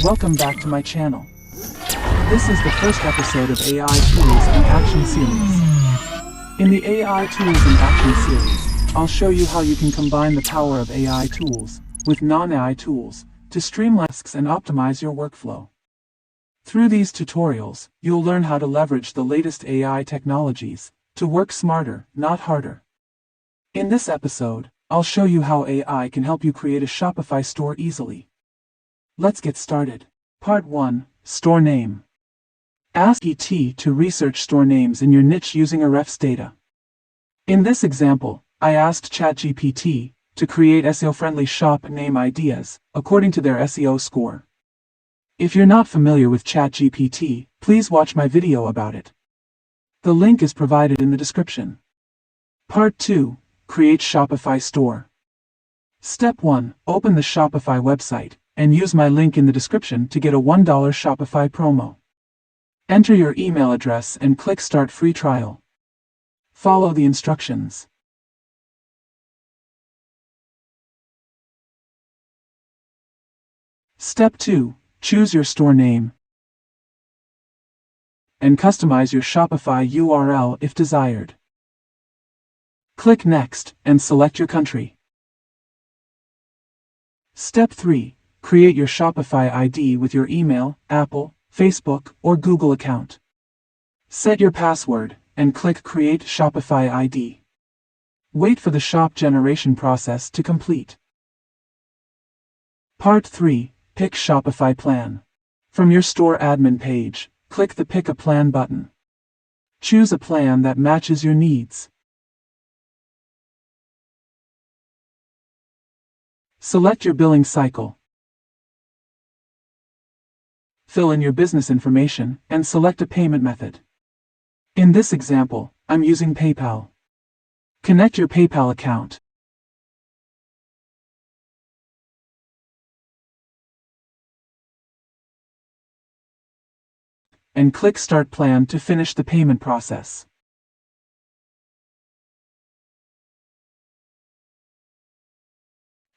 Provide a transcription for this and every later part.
Welcome back to my channel. This is the first episode of AI Tools in Action series. In the AI Tools in Action series, I'll show you how you can combine the power of AI tools with non-AI tools to streamline tasks and optimize your workflow. Through these tutorials, you'll learn how to leverage the latest AI technologies to work smarter, not harder. In this episode, I'll show you how AI can help you create a Shopify store easily. Let's get started. Part 1. Store Name. Ask ChatGPT to research store names in your niche using Ahrefs data. In this example, I asked ChatGPT to create SEO-friendly shop name ideas according to their SEO score. If you're not familiar with ChatGPT, please watch my video about it. The link is provided in the description. Part 2. Create Shopify Store. Step 1. Open the Shopify website and use my link in the description to get a $1 Shopify promo. Enter your email address and click Start Free Trial. Follow the instructions. Step 2. Choose your store name and customize your Shopify URL if desired. Click Next and select your country. Step 3. Create your Shopify ID with your email, Apple, Facebook, or Google account. Set your password and click Create Shopify ID. Wait for the shop generation process to complete. Part 3. Pick Shopify Plan. From your store admin page, click the Pick a Plan button. Choose a plan that matches your needs. Select your billing cycle. Fill in your business information and select a payment method. In this example, I'm using PayPal. Connect your PayPal account. And click Start Plan to finish the payment process.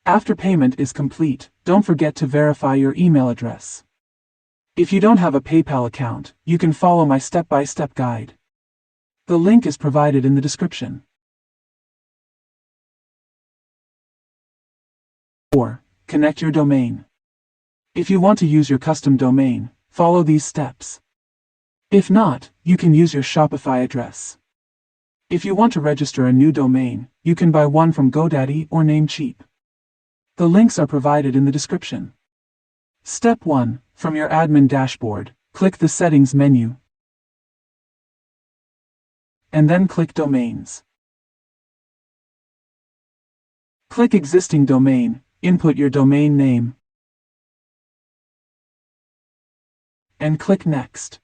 After payment is complete, don't forget to verify your email address. If you don't have a PayPal account, you can follow my step-by-step guide. The link is provided in the description. 4. Connect your domain. If you want to use your custom domain, follow these steps. If not, you can use your Shopify address. If you want to register a new domain, you can buy one from GoDaddy or Namecheap. The links are provided in the description. Step 1. From your admin dashboard, click the Settings menu, and then click Domains. Click Existing Domain, input your domain name, and click Next.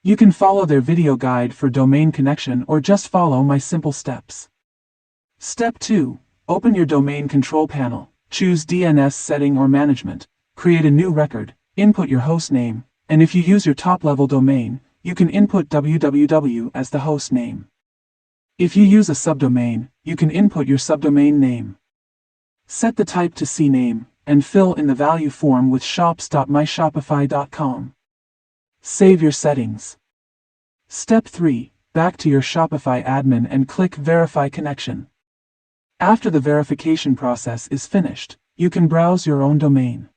You can follow their video guide for domain connection or just follow my simple steps. Step 2. Open your domain control panel, choose DNS setting or management, create a new record, input your host name, and if you use your top-level domain, you can input www as the host name. If you use a subdomain, you can input your subdomain name. Set the type to CNAME, and fill in the value form with shops.myshopify.com. Save your settings. Step 3. Back to your Shopify admin and click Verify Connection. After the verification process is finished, you can browse your own domain.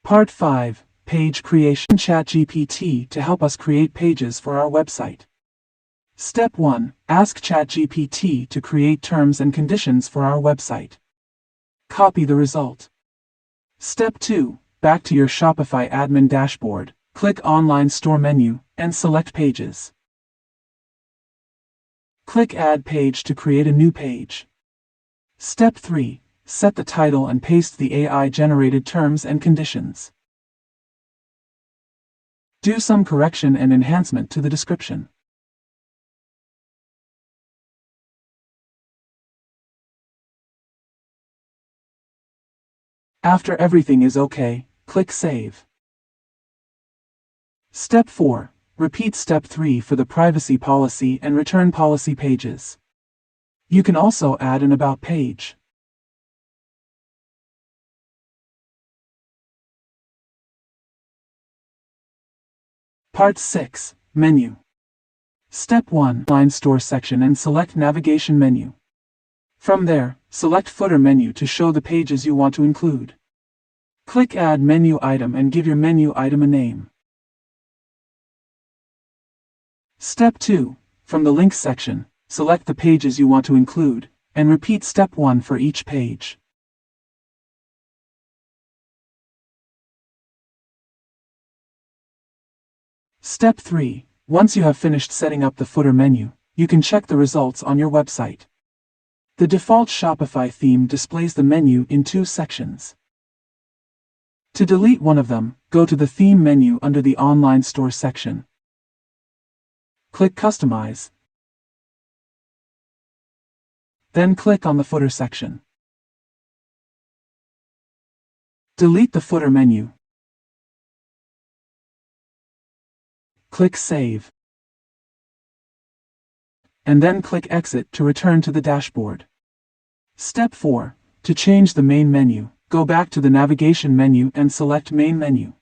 Part 5. Page Creation. ChatGPT to help us create pages for our website. Step 1. Ask ChatGPT to create terms and conditions for our website. Copy the result. Step 2. Back to your Shopify admin dashboard, click Online Store menu, and select Pages. Click Add Page to create a new page. Step 3. Set the title and paste the AI-generated terms and conditions. Do some correction and enhancement to the description. After everything is okay, click Save. Step 4. Repeat Step 3 for the privacy policy and return policy pages. You can also add an About page. Part 6. Menu. Step 1. Line Store section and select Navigation menu. From there, select Footer menu to show the pages you want to include. Click Add Menu Item and give your menu item a name. Step 2. From the Links section, select the pages you want to include, and repeat Step 1 for each page. Step 3. Once you have finished setting up the footer menu, you can check the results on your website. The default Shopify theme displays the menu in 2 sections. To delete one of them, go to the Theme menu under the Online Store section. Click Customize. Then click on the Footer section. Delete the footer menu. Click Save. And then click Exit to return to the dashboard. Step 4. To change the main menu, go back to the Navigation menu and select Main menu.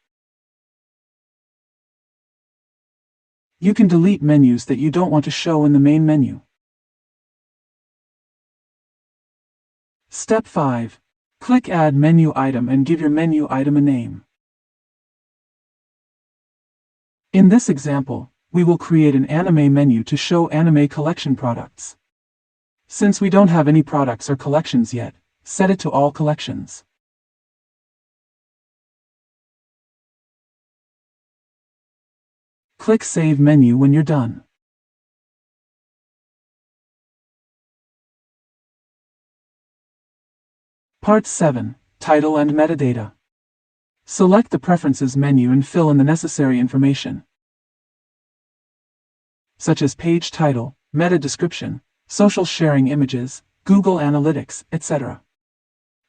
You can delete menus that you don't want to show in the main menu. Step 5. Click Add Menu Item and give your menu item a name. In this example, we will create an anime menu to show anime collection products. Since we don't have any products or collections yet, set it to All Collections. Click Save Menu when you're done. Part 7. Title and Metadata. Select the Preferences menu and fill in the necessary information, such as page title, meta description, social sharing images, Google Analytics, etc.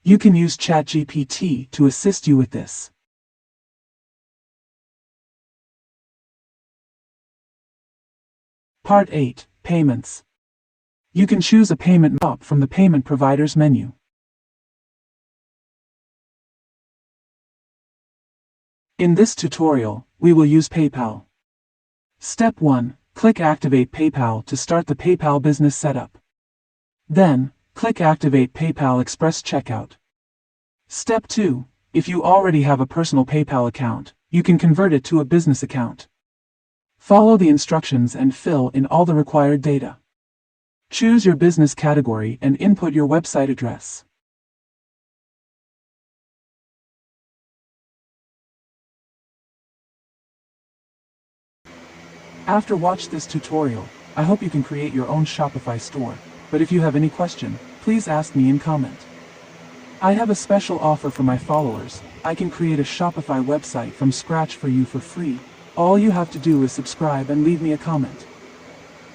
You can use ChatGPT to assist you with this. Part 8. Payments. You can choose a payment method from the Payment Providers menu. In this tutorial, we will use PayPal. Step 1. Click Activate PayPal to start the PayPal business setup. Then, click Activate PayPal Express Checkout. Step 2. If you already have a personal PayPal account, you can convert it to a business account. Follow the instructions and fill in all the required data. Choose your business category and input your website address. After watch this tutorial, I hope you can create your own Shopify store, but if you have any question, please ask me in comment. I have a special offer for my followers. I can create a Shopify website from scratch for you for free. All you have to do is subscribe and leave me a comment.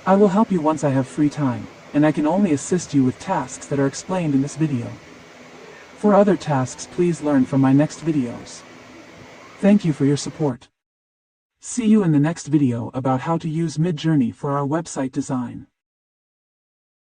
I will help you once I have free time, and I can only assist you with tasks that are explained in this video. For other tasks, please learn from my next videos. Thank you for your support. See you in the next video about how to use Midjourney for our website design.